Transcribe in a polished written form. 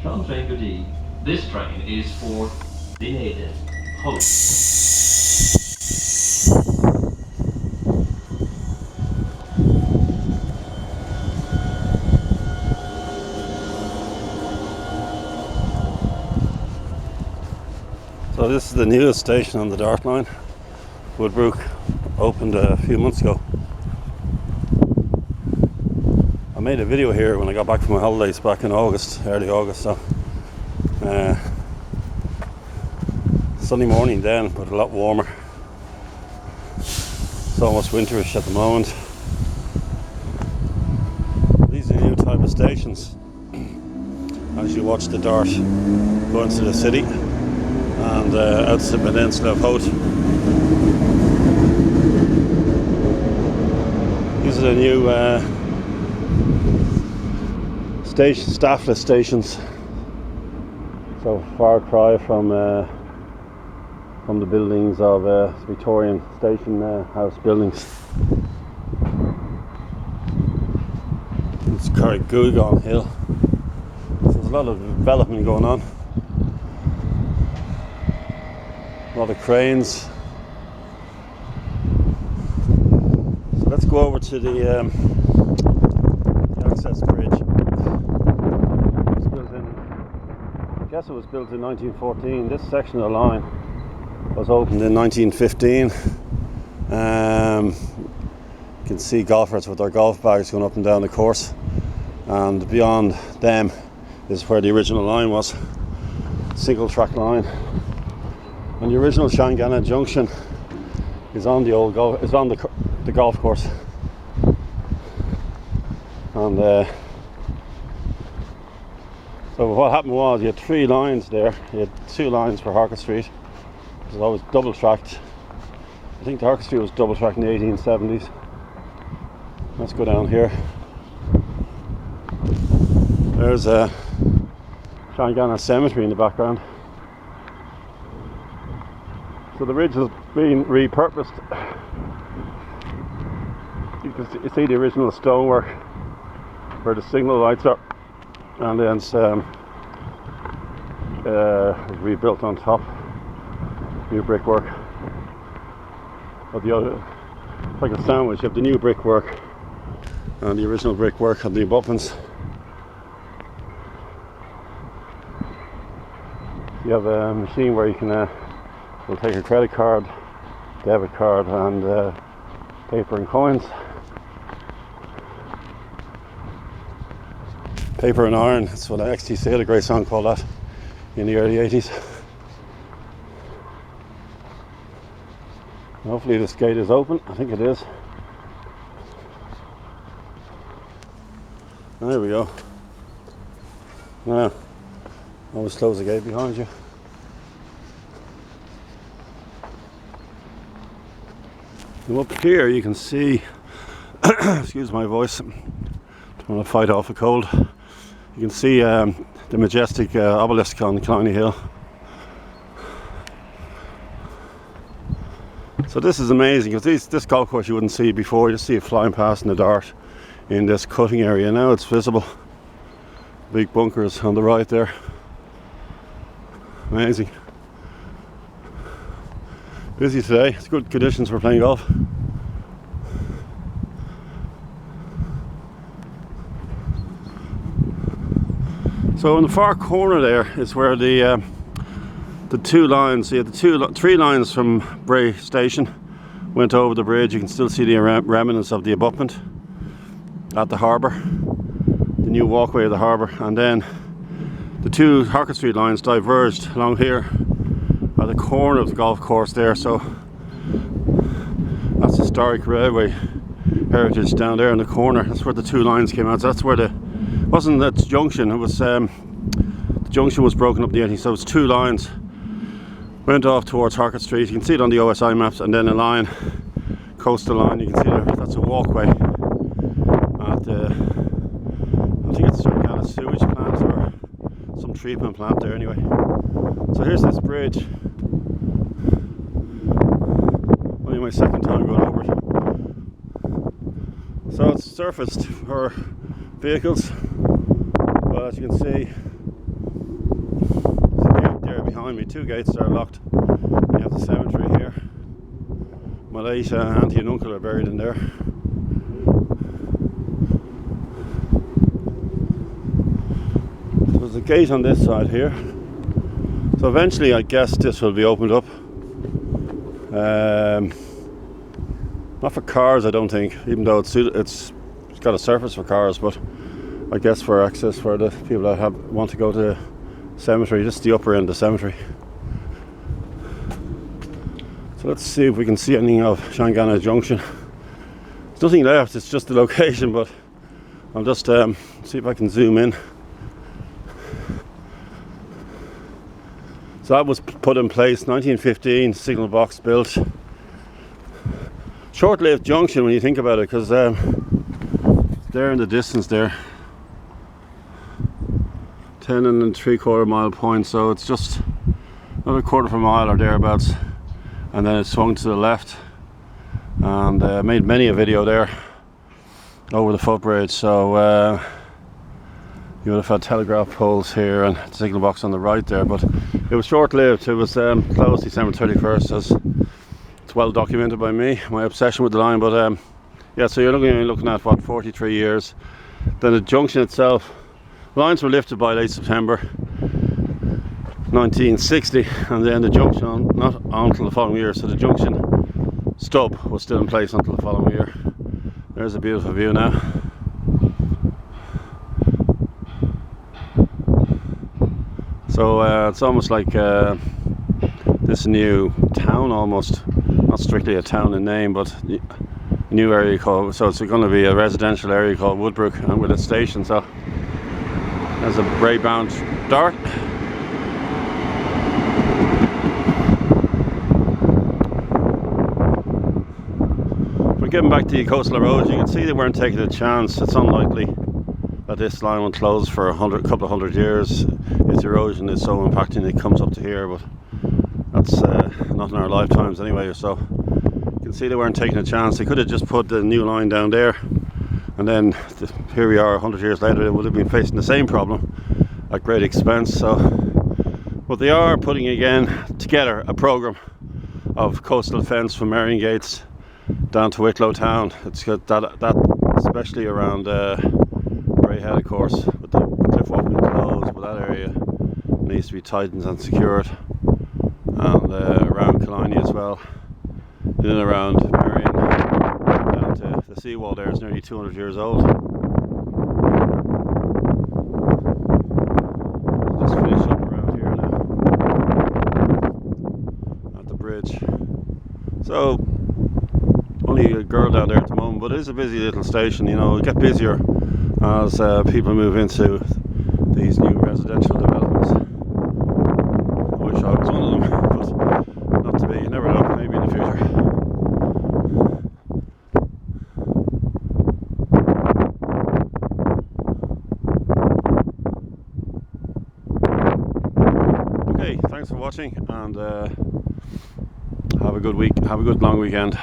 Sean Train Goodie. This train is for Dineden, Hull. So this is the newest station on the Dark Line. Woodbrook opened a few months ago. I made a video here when I got back from my holidays back in August, early August. So sunny morning then, but a lot warmer. It's almost winterish at the moment. These are new type of stations. As you watch the Dart go into the city and out to the peninsula of Hoth. These are the new staffless stations. So far cry from the buildings of Victorian station house buildings. It's Carrick-Guigon Hill. So there's a lot of development going on. A lot of cranes. So let's go over to the access bridge. I guess it was built in 1914. This section of the line was opened in 1915. You can see golfers with their golf bags going up and down the course, and beyond them is where the original line was, single track line. And the original Shanganagh junction is on the old the golf course. And so what happened was you had 3 lines there. You had 2 lines for Harcourt Street. It was always double tracked. I think the Harcourt Street was double tracked in the 1870s. Let's go down here. There's a Shanganagh Cemetery in the background. So the ridge has been repurposed. You can see the original stonework where the signal lights are, and then it's rebuilt on top. New brickwork. But the other, it's like a sandwich. You have the new brickwork and the original brickwork and the abutments. You have a machine where you can we'll take a credit card, debit card, and paper and coins. Paper and iron, that's what XTC had a great song called that in the early 80s. Hopefully this gate is open. I think it is. There we go. Now, always close the gate behind you. And up here you can see, excuse my voice, I'm trying to fight off a cold. You can see the majestic obelisk on Killiney Hill. So this is amazing, because this golf course you wouldn't see before. You see it flying past in the Dart in this cutting area. Now it's visible. Big bunkers on the right there. Amazing. Busy today. It's good conditions for playing golf. So in the far corner there is where the 2 lines, you had the 3 lines from Bray Station went over the bridge. You can still see the remnants of the abutment at the harbour, the new walkway of the harbour, and then the 2 Harcourt Street lines diverged along here at the corner of the golf course there. So that's historic railway heritage down there in the corner. That's where the 2 lines came out. So that's where wasn't that junction, it was the junction was broken up in the 80s, so it's 2 lines went off towards Harcourt Street. You can see it on the OSI maps, and then a line, coastal line. You can see there, that's a walkway at the, I think it's Shanganagh sewage plant or some treatment plant there anyway. So here's this bridge. Only my second time going over it. So it's surfaced for vehicles, but as you can see, behind me. Two gates are locked. You have the cemetery here. My late auntie and uncle are buried in there. There's a gate on this side here. So eventually I guess this will be opened up. Not for cars, I don't think, even though it's got a surface for cars, but I guess for access for the people that want to go to the cemetery. This is the upper end of the cemetery. So let's see if we can see anything of Shanganagh Junction. There's nothing left, it's just the location, but I'll just see if I can zoom in. So that was put in place 1915, signal box built. Short-lived junction when you think about it, because there in the distance there, 10 3/4 mile point, so it's just another quarter of a mile or thereabouts, and then it swung to the left, and made many a video there over the footbridge. So you would have had telegraph poles here and the signal box on the right there, but it was short-lived. It was closed December 31st, as it's well documented by me, my obsession with the line. But yeah, so you're looking at what, 43 years. Then the junction itself, lines were lifted by late September 1960, and then the junction not until the following year. So the junction stub was still in place until the following year. There's a beautiful view now. So it's almost like this new town, almost, not strictly a town in name, but a new area called, so it's going to be a residential area called Woodbrook, and with a station. So there's a Brae-bound dart. But getting back to the coastal erosion, you can see they weren't taking a chance. It's unlikely that this line will close for a couple of hundred years if the erosion is so impacting it comes up to here, but that's not in our lifetimes anyway. So you can see they weren't taking a chance. They could have just put the new line down there, and then here we are 100 years later, they would have been facing the same problem at great expense. So, but they are putting again together a programme of coastal defence from Marion Gates down to Wicklow town. It's got that especially around Bray Head, of course, with the cliff opening closed, but that area needs to be tightened and secured, and around Killiney as well, in and around Marion, down to the seawall there is nearly 200 years old. Just finish up around here now at the bridge. So only a girl down there at the moment, but it is a busy little station. You know, it'll get busier as people move into these new residential developments. I wish I was one of them, but not to be. You never know, maybe in the future. Okay, thanks for watching, and have a good week, have a good long weekend.